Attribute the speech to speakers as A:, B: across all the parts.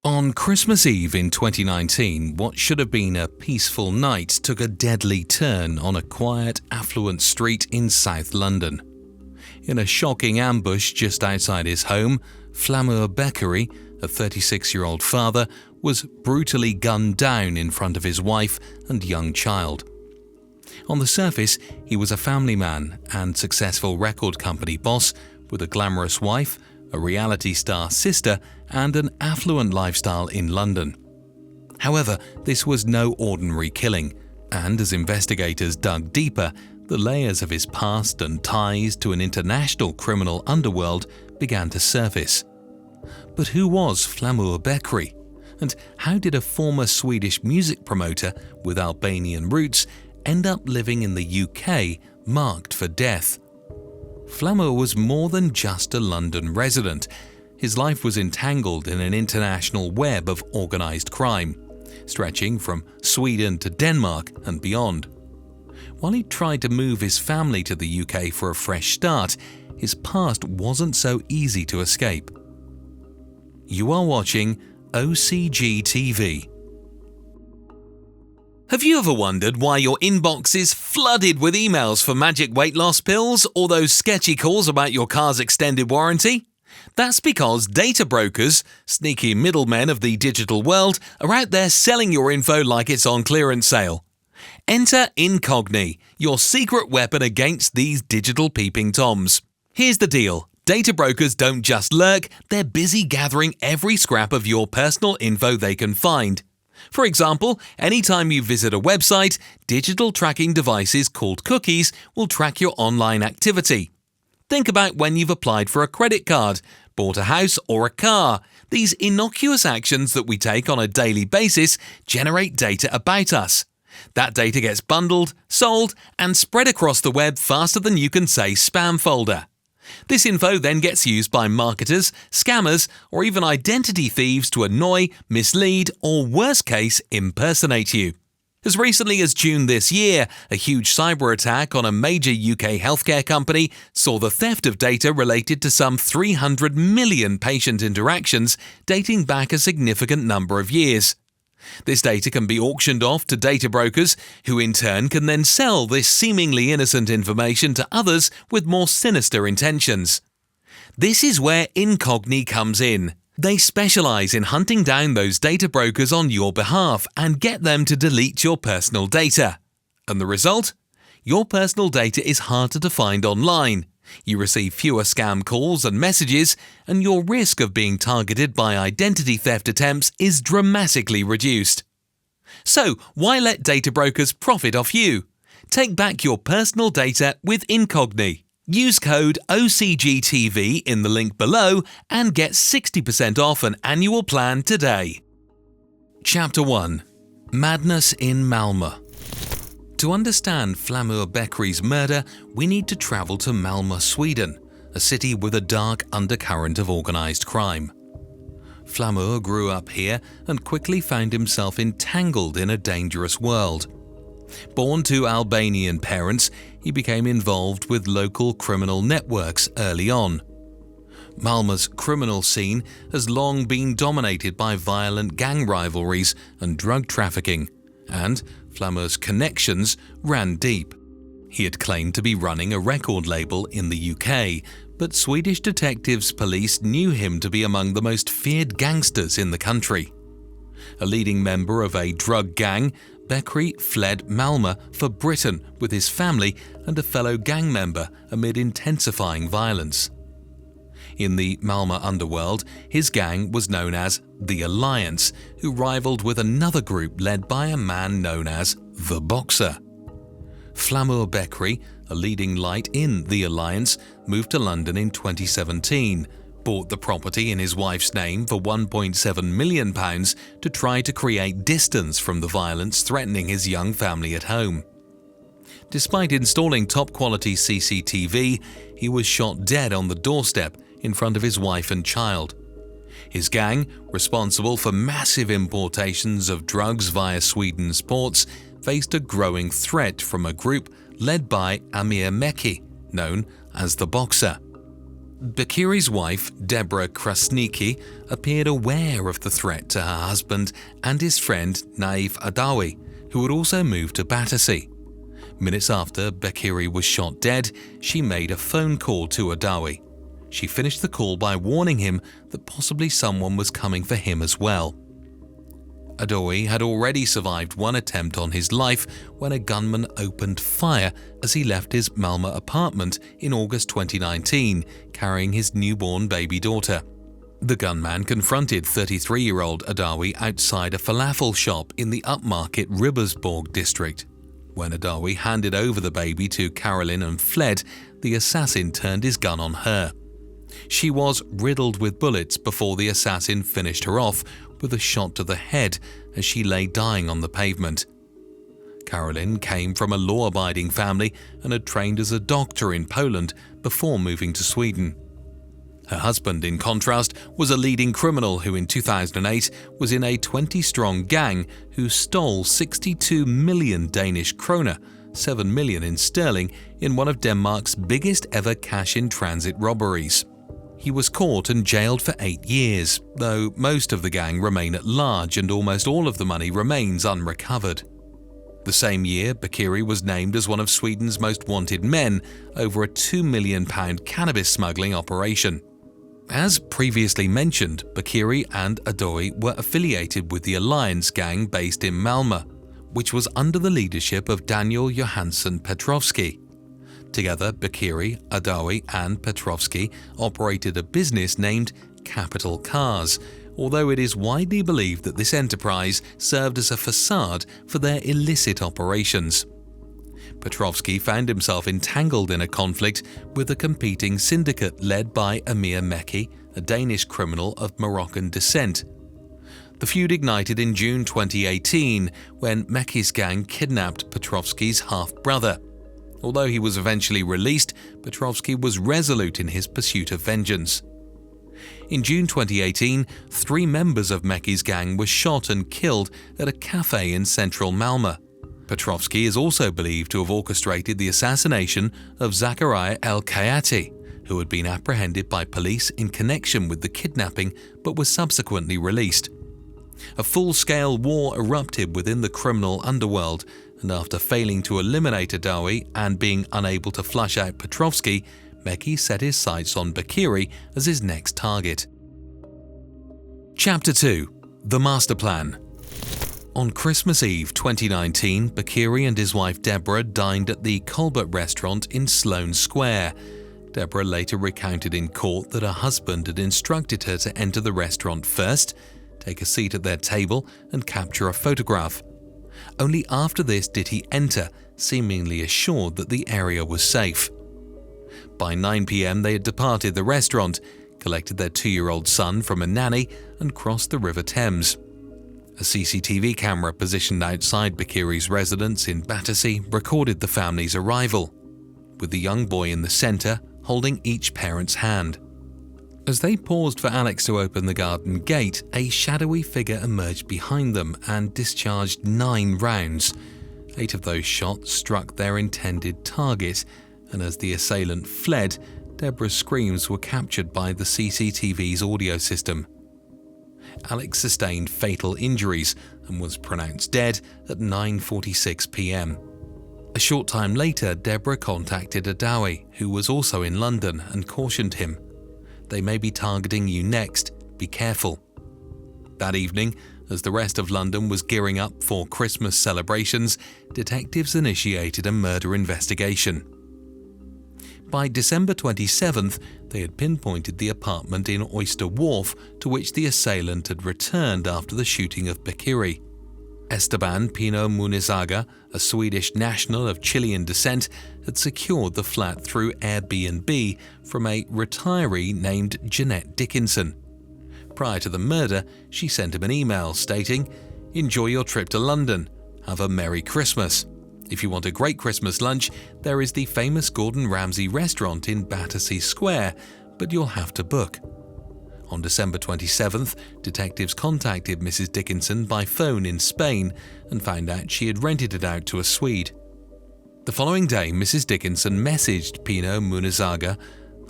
A: On Christmas Eve in 2019, what should have been a peaceful night took a deadly turn on a quiet, affluent street in South London. In a shocking ambush just outside his home, Flamur Beqiri, a 36-year-old father, was brutally gunned down in front of his wife and young child. On the surface, he was a family man and successful record company boss with a glamorous wife, a reality star sister, and an affluent lifestyle in London. However, this was no ordinary killing, and as investigators dug deeper, the layers of his past and ties to an international criminal underworld began to surface. But who was Flamur Beqiri? And how did a former Swedish music promoter with Albanian roots end up living in the UK marked for death? Flamur was more than just a London resident. His life was entangled in an international web of organised crime, stretching from Sweden to Denmark and beyond. While he tried to move his family to the UK for a fresh start, his past wasn't so easy to escape. You are watching OCG TV. Have you ever wondered why your inbox is flooded with emails for magic weight loss pills or those sketchy calls about your car's extended warranty? That's because data brokers, sneaky middlemen of the digital world, are out there selling your info like it's on clearance sale. Enter Incogni, your secret weapon against these digital peeping toms. Here's the deal. Data brokers don't just lurk, they're busy gathering every scrap of your personal info they can find. For example, anytime you visit a website, digital tracking devices called cookies will track your online activity. Think about when you've applied for a credit card, bought a house or a car. These innocuous actions that we take on a daily basis generate data about us. That data gets bundled, sold, and spread across the web faster than you can say spam folder. This info then gets used by marketers, scammers, or even identity thieves to annoy, mislead, or worst case, impersonate you. As recently as June this year, a huge cyber attack on a major UK healthcare company saw the theft of data related to some 300 million patient interactions dating back a significant number of years. This data can be auctioned off to data brokers, who in turn can then sell this seemingly innocent information to others with more sinister intentions. This is where Incogni comes in. They specialize in hunting down those data brokers on your behalf and get them to delete your personal data. And the result? Your personal data is harder to find online. You receive fewer scam calls and messages, and your risk of being targeted by identity theft attempts is dramatically reduced. So, why let data brokers profit off you? Take back your personal data with Incogni. Use code OCGTV in the link below and get 60% off an annual plan today. Chapter 1. Madness in Malma. To understand Flamur Beqiri's murder, we need to travel to Malma, Sweden, a city with a dark undercurrent of organised crime. Flamur grew up here and quickly found himself entangled in a dangerous world. Born to Albanian parents, he became involved with local criminal networks early on. Malma's criminal scene has long been dominated by violent gang rivalries and drug trafficking, and Flamur's connections ran deep. He had claimed to be running a record label in the UK, but Swedish detectives police knew him to be among the most feared gangsters in the country. A leading member of a drug gang, Beqiri fled Malma for Britain with his family and a fellow gang member amid intensifying violence. In the Malma underworld, his gang was known as the Alliance, who rivaled with another group led by a man known as the Boxer. Flamur Beqiri, a leading light in the Alliance, moved to London in 2017, bought the property in his wife's name for £1.7 million to try to create distance from the violence threatening his young family at home. Despite installing top-quality CCTV, he was shot dead on the doorstep in front of his wife and child. His gang, responsible for massive importations of drugs via Sweden's ports, faced a growing threat from a group led by Amir Mekki, known as the Boxer. Beqiri's wife, Deborah Krasniki, appeared aware of the threat to her husband and his friend Naif Adawi, who had also moved to Battersea. Minutes after Beqiri was shot dead, she made a phone call to Adawi. She finished the call by warning him that possibly someone was coming for him as well. Adawi had already survived one attempt on his life when a gunman opened fire as he left his Malma apartment in August 2019, carrying his newborn baby daughter. The gunman confronted 33-year-old Adawi outside a falafel shop in the upmarket Ribersborg district. When Adawi handed over the baby to Caroline and fled, the assassin turned his gun on her. She was riddled with bullets before the assassin finished her off with a shot to the head as she lay dying on the pavement. Caroline came from a law-abiding family and had trained as a doctor in Poland before moving to Sweden. Her husband, in contrast, was a leading criminal who in 2008 was in a 20-strong gang who stole 62 million Danish kroner, 7 million in sterling, in one of Denmark's biggest ever cash-in-transit robberies. He was caught and jailed for 8 years, though most of the gang remain at large and almost all of the money remains unrecovered. The same year, Beqiri was named as one of Sweden's most wanted men over a £2 million cannabis smuggling operation. As previously mentioned, Beqiri and Adawi were affiliated with the Alliance gang based in Malma, which was under the leadership of Daniel Johansson Petrovski. Together, Beqiri, Adawi and Petrovski operated a business named Capital Cars, although it is widely believed that this enterprise served as a facade for their illicit operations. Petrovski found himself entangled in a conflict with a competing syndicate led by Amir Mekki, a Danish criminal of Moroccan descent. The feud ignited in June 2018 when Mekki's gang kidnapped Petrovski's half-brother. Although he was eventually released, Petrovski was resolute in his pursuit of vengeance. In June 2018, 3 members of Mekki's gang were shot and killed at a cafe in central Malma. Petrovski is also believed to have orchestrated the assassination of Zakaria El-Kayati, who had been apprehended by police in connection with the kidnapping but was subsequently released. A full-scale war erupted within the criminal underworld, and after failing to eliminate Adawi and being unable to flush out Petrovski, Mekki set his sights on Beqiri as his next target. Chapter 2. The Master Plan. On Christmas Eve 2019, Beqiri and his wife Deborah dined at the Colbert restaurant in Sloane Square. Deborah later recounted in court that her husband had instructed her to enter the restaurant first, take a seat at their table and capture a photograph. Only after this did he enter, seemingly assured that the area was safe. By 9 p.m. they had departed the restaurant, collected their 2-year-old son from a nanny and crossed the River Thames. A CCTV camera positioned outside Beqiri's residence in Battersea recorded the family's arrival, with the young boy in the centre holding each parent's hand. As they paused for Alex to open the garden gate, a shadowy figure emerged behind them and discharged 9 rounds. 8 of those shots struck their intended target, and as the assailant fled, Deborah's screams were captured by the CCTV's audio system. Alex sustained fatal injuries and was pronounced dead at 9:46 p.m. A short time later, Deborah contacted Adawi, who was also in London, and cautioned him, "They may be targeting you next, be careful." That evening, as the rest of London was gearing up for Christmas celebrations, detectives initiated a murder investigation. By December 27th, they had pinpointed the apartment in Oyster Wharf to which the assailant had returned after the shooting of Beqiri. Esteban Pino Munizaga, a Swedish national of Chilean descent, had secured the flat through Airbnb from a retiree named Jeanette Dickinson. Prior to the murder, she sent him an email stating, "Enjoy your trip to London. Have a Merry Christmas. If you want a great Christmas lunch, there is the famous Gordon Ramsay restaurant in Battersea Square, but you'll have to book." On December 27th, detectives contacted Mrs. Dickinson by phone in Spain and found out she had rented it out to a Swede. The following day, Mrs. Dickinson messaged Pino Munizaga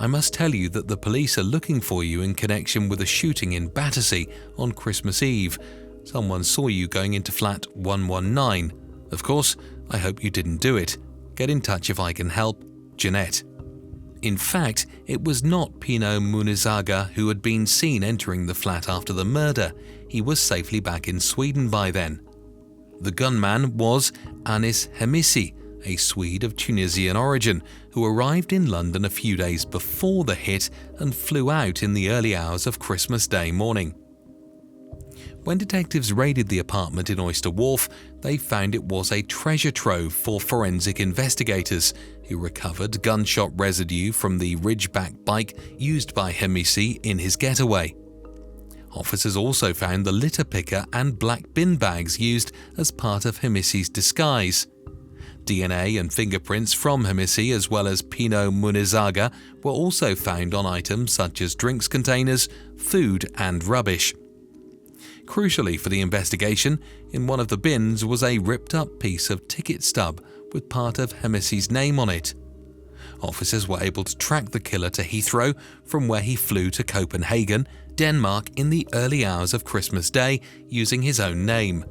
A: I must tell you that the police are looking for you in connection with a shooting in Battersea on Christmas Eve. Someone saw you going into flat 119. Of course, I hope you didn't do it. Get in touch if I can help. Jeanette." In fact, it was not Pino Munizaga who had been seen entering the flat after the murder. He was safely back in Sweden by then. The gunman was Anis Hemisi, a Swede of Tunisian origin, who arrived in London a few days before the hit and flew out in the early hours of Christmas Day morning. When detectives raided the apartment in Oyster Wharf, they found it was a treasure trove for forensic investigators, who recovered gunshot residue from the Ridgeback bike used by Hemisi in his getaway. Officers also found the litter picker and black bin bags used as part of Hemisi's disguise. DNA and fingerprints from Hemisi as well as Pino Munizaga were also found on items such as drinks containers, food and rubbish. Crucially for the investigation, in one of the bins was a ripped-up piece of ticket stub with part of Hemisi's name on it. Officers were able to track the killer to Heathrow, from where he flew to Copenhagen, Denmark in the early hours of Christmas Day using his own name.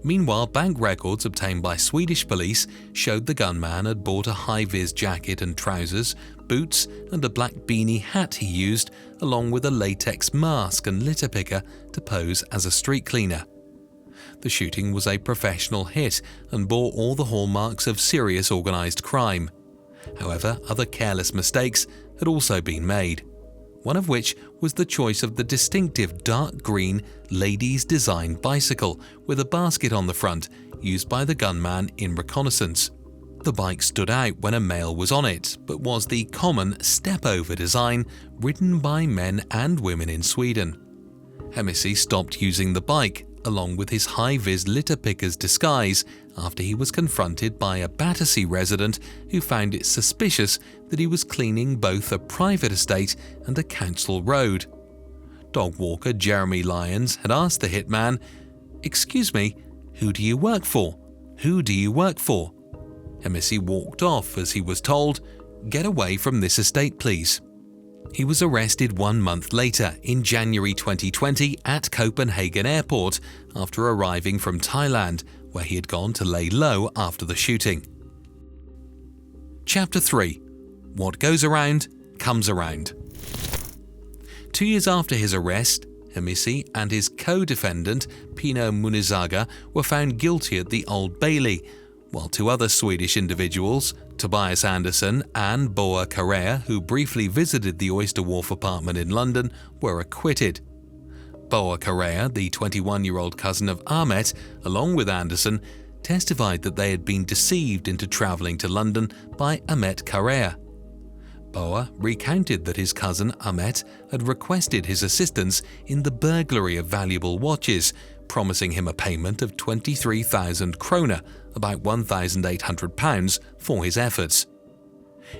A: Meanwhile, bank records obtained by Swedish police showed the gunman had bought a high-vis jacket and trousers, boots and a black beanie hat he used, along with a latex mask and litter picker to pose as a street cleaner. The shooting was a professional hit and bore all the hallmarks of serious organised crime. However, other careless mistakes had also been made, one of which was the choice of the distinctive dark green ladies' design bicycle with a basket on the front used by the gunman in reconnaissance. The bike stood out when a male was on it, but was the common step-over design ridden by men and women in Sweden. Hemisi stopped using the bike, along with his high-vis litter picker's disguise, after he was confronted by a Battersea resident who found it suspicious that he was cleaning both a private estate and a council road. Dog walker Jeremy Lyons had asked the hitman, "Excuse me, who do you work for? Who do you work for?" Hemisi walked off as he was told, "Get away from this estate, please." He was arrested 1 month later, in January 2020, at Copenhagen Airport after arriving from Thailand, where he had gone to lay low after the shooting. Chapter 3. What goes around, comes around. 2 years after his arrest, Hemisi and his co-defendant, Pino Munizaga, were found guilty at the Old Bailey, while 2 other Swedish individuals, Tobias Andersson and Boa Correa, who briefly visited the Oyster Wharf apartment in London, were acquitted. Boa Correa, the 21-year-old cousin of Ahmet, along with Andersson, testified that they had been deceived into travelling to London by Ahmet Correa. Boa recounted that his cousin Ahmet had requested his assistance in the burglary of valuable watches, promising him a payment of 23,000 krona, about £1,800, for his efforts.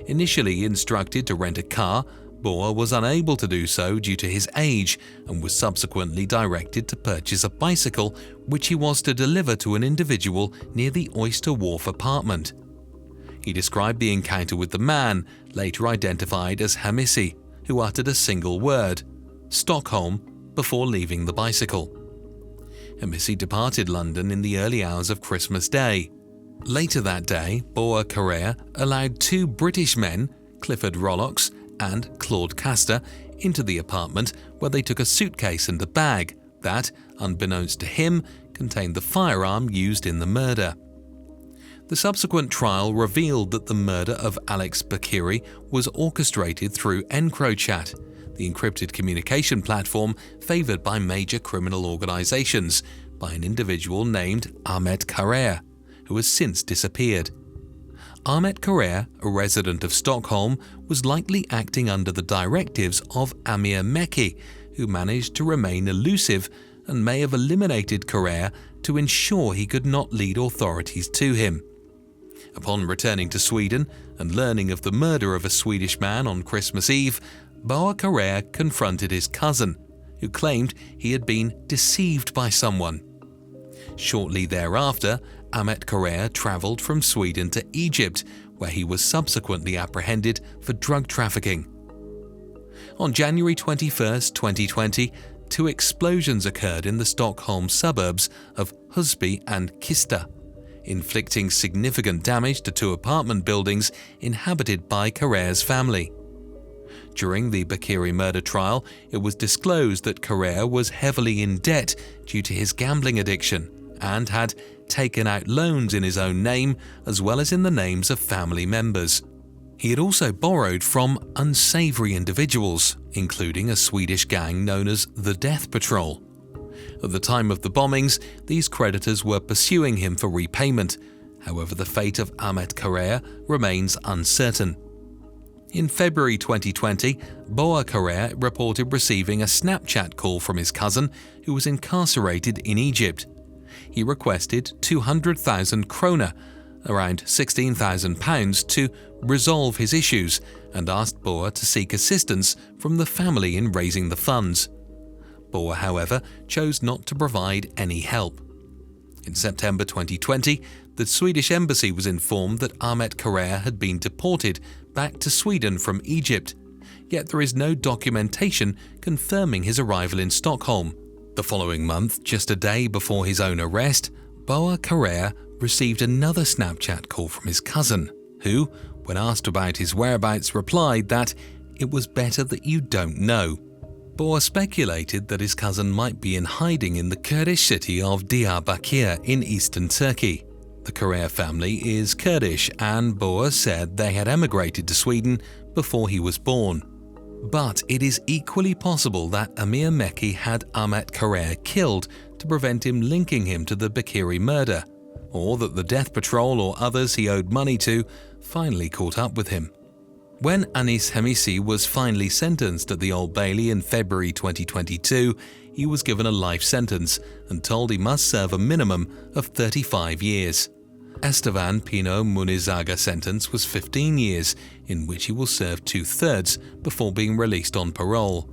A: Initially instructed to rent a car, Boa was unable to do so due to his age and was subsequently directed to purchase a bicycle which he was to deliver to an individual near the Oyster Wharf apartment. He described the encounter with the man, later identified as Hemisi, who uttered a single word, "Stockholm," before leaving the bicycle. Hemisi departed London in the early hours of Christmas Day. Later that day, Boa Correa allowed 2 British men, Clifford Rollox and Claude Castor, into the apartment, where they took a suitcase and a bag that, unbeknownst to him, contained the firearm used in the murder. The subsequent trial revealed that the murder of Alex Beqiri was orchestrated through EncroChat, the encrypted communication platform favoured by major criminal organisations, by an individual named Ahmet Correa, who has since disappeared. Ahmet Correa, a resident of Stockholm, was likely acting under the directives of Amir Mekki, who managed to remain elusive and may have eliminated Correa to ensure he could not lead authorities to him. Upon returning to Sweden and learning of the murder of a Swedish man on Christmas Eve, Boa Correa confronted his cousin, who claimed he had been deceived by someone. Shortly thereafter, Ahmet Correa travelled from Sweden to Egypt, where he was subsequently apprehended for drug trafficking. On January 21, 2020, 2 explosions occurred in the Stockholm suburbs of Husby and Kista, inflicting significant damage to 2 apartment buildings inhabited by Carrère's family. During the Beqiri murder trial, it was disclosed that Carrère was heavily in debt due to his gambling addiction and had taken out loans in his own name as well as in the names of family members. He had also borrowed from unsavory individuals, including a Swedish gang known as the Death Patrol. At the time of the bombings, these creditors were pursuing him for repayment. However, the fate of Ahmet Carrère remains uncertain. In February 2020, Boa Carrère reported receiving a Snapchat call from his cousin who was incarcerated in Egypt. He requested 200,000 krona, around £16,000, to resolve his issues and asked Boa to seek assistance from the family in raising the funds. Boa, however, chose not to provide any help. In September 2020, the Swedish embassy was informed that Ahmet Carrère had been deported back to Sweden from Egypt, yet there is no documentation confirming his arrival in Stockholm. The following month, just a day before his own arrest, Boa Carrère received another Snapchat call from his cousin, who, when asked about his whereabouts, replied that it was better that you don't know. Boa speculated that his cousin might be in hiding in the Kurdish city of Diyarbakir in eastern Turkey. The Carrère family is Kurdish, and Boa said they had emigrated to Sweden before he was born. But it is equally possible that Amir Mekki had Ahmet Carrère killed to prevent him linking him to the Beqiri murder, or that the Death Patrol or others he owed money to finally caught up with him. When Anis Hemisi was finally sentenced at the Old Bailey in February 2022, he was given a life sentence and told he must serve a minimum of 35 years. Estevan Pino Munizaga's sentence was 15 years, in which he will serve 2/3 before being released on parole.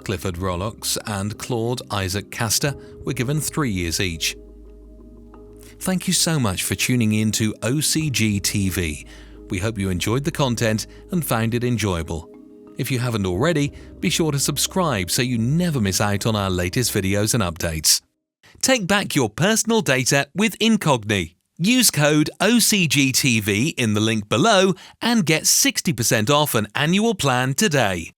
A: Clifford Rolox and Claude Isaac Castor were given 3 years each. Thank you so much for tuning in to OCG TV. We hope you enjoyed the content and found it enjoyable. If you haven't already, be sure to subscribe so you never miss out on our latest videos and updates. Take back your personal data with Incogni. Use code OCGTV in the link below and get 60% off an annual plan today.